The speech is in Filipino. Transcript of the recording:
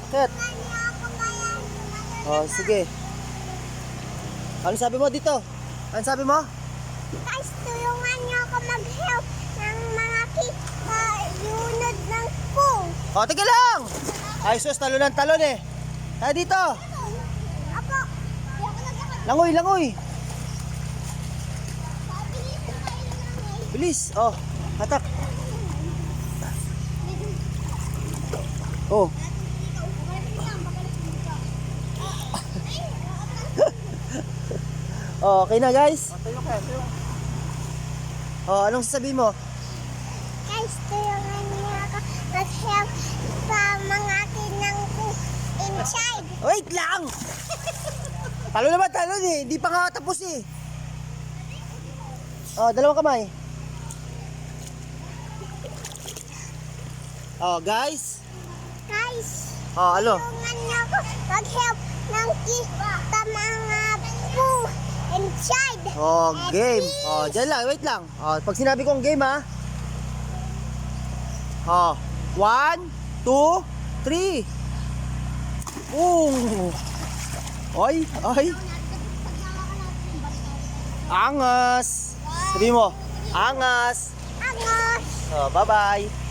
Ket. Oh, sige. Ano sabi mo dito? Ano sabi mo? Guys, tulungan niyo ako mag-help ng mga yunod ng pool. Oh, tige lang! Ay, sus, talon ng talon eh. Tayo dito. Apo, di ako nagkakot. Langoy, langoy. Pabilis na kayo lang eh. Bilis. Oh, hatak. Oh. Oh, okay na guys. Oh, anong sasabihin mo? Guys, tulungan niyo ako mag-help sa mga tinang ko inside. Wait lang! Talon naman, talon eh. Hindi pa nga tapos eh. Oh, dalawang kamay. Oh, guys. Guys, Oh, ano? tulungan niyo ako mag-help ng sa mga pool inside. Oh, game. Oh, dyan lang, wait lang. Oh, pag sinabi kong game ha. Oh, 1, 2, 3. Boom! Oy, oy. Angas. Sabi mo, angas. Angos. Oh, bye-bye.